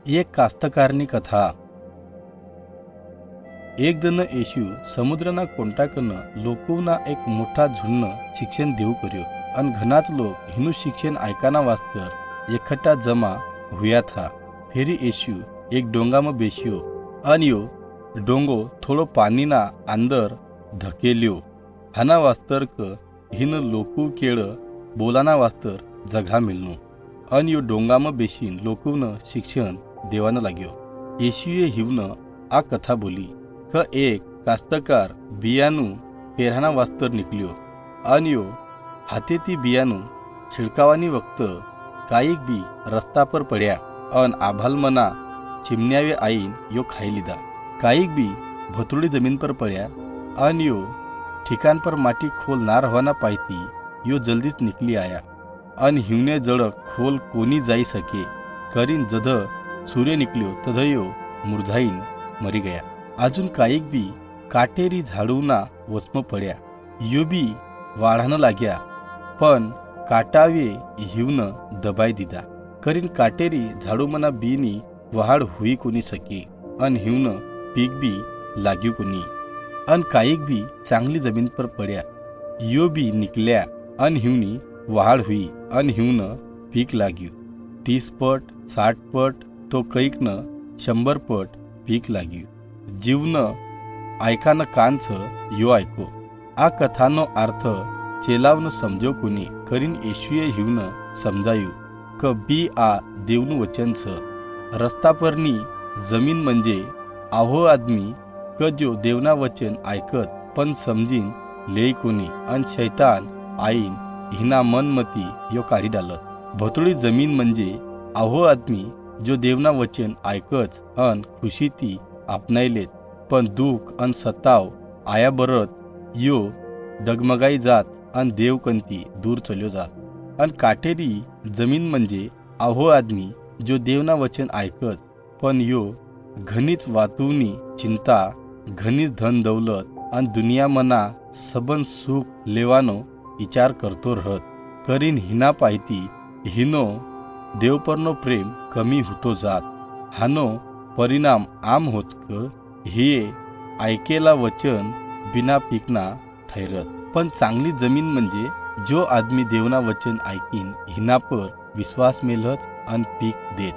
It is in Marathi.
एक कास्तकारनी कथा. एक जण येशू समुद्रना कोंटाकनं लोकवना एक मोठा झुंड शिक्षण देऊ कर्यो आणि घनाच लोक हिनु शिक्षण ऐकाना वास्तर एकट्ठा जमा हुया था. फेरी येशू एक डोंगाમાં બેસ્યો અને यो डोंगो थोडो पाणीना अंदर धकेल्यो. हाना वास्तर क हिन लोकू केळ बोलाना वास्तर जगा मिळनो आणि यो डोंगाમાં બેસીન लोकून शिक्षण देवानं लाग्यो. येशूए हिवनं आ कथा बोली क एक कास्तकार बियाનું पेरहाना वास्तर निकल्यो आणि यो हातेती बियाનું छिडकावानी वक्त काईक बी रस्ता पर पड्या अन आभालमना चिमण्यावे आईन यो खाई लीधा. काईक बी भतुडी जमीन पर पड्या अन यो ठिकाण पर माटी खोल ना रहवाना पायती यो जल्दीच निकली आया अन हिवने जड़क खोल कोनी जाई सके करीन जध सूर्य निकल्यो तध यो मुरझाईन मरी गया. अजून काईक बी काटेरी झाडूना वचम पड्या यो बी वाढानं लाग्या पण काटावे हिवनं दबाई दिदा करीन काटेरी झाडूमना बीनी वाढ हुई कोनी सके अन हिवनं पीक बी लाग्यू कोनी. अन काईक बी चांगली जमीन पर पड्या यो बी निकल्या अन हिवनी वाढ हुई अन हिवनं पीक लाग्यू. 30 पट 60 पट तो कैकनं 100 पट पीक लाग्यू. जीवनं ऐकानं कांच यो ऐको. आ कथानो अर्थ चेलावनं समजो कोनी करीन येशूए हिवनं समजायू क बी आ देवનું वचन छ. रस्ता परनी जमीन म्हणजे आहो आदमी क जो देवना वचन ऐकत पण समजीन लेई कोनी अन शैतान आईन हिना मनमती यो काढी डालत. भोतळी जमीन म्हणजे आहो आदमी जो देवना वचन ऐकच अन खुशीती आपणायलेत पण दुःख अन सताव आया बरत यो डगमगाई जात अन देवकंती दूर चल्यो जात. अन काटेरी जमीन म्हणजे आहो आदमी जो देवना वचन ऐकच पण यो घनीच वातुनी चिंता घनीच धन दौलत अन दुनिया मना सबन सुख लेवानो विचार करतो रहत करीन हिना पायती हिनो देवपरनो प्रेम कमी होतो जात. हानो परिणाम आम होचक हे ऐकेला वचन बिना पीकना ठैरत. पण चांगली जमीन म्हणजे जो आदमी देवना वचन ऐकीन हिना पर विश्वास मेलच अन पीक देत.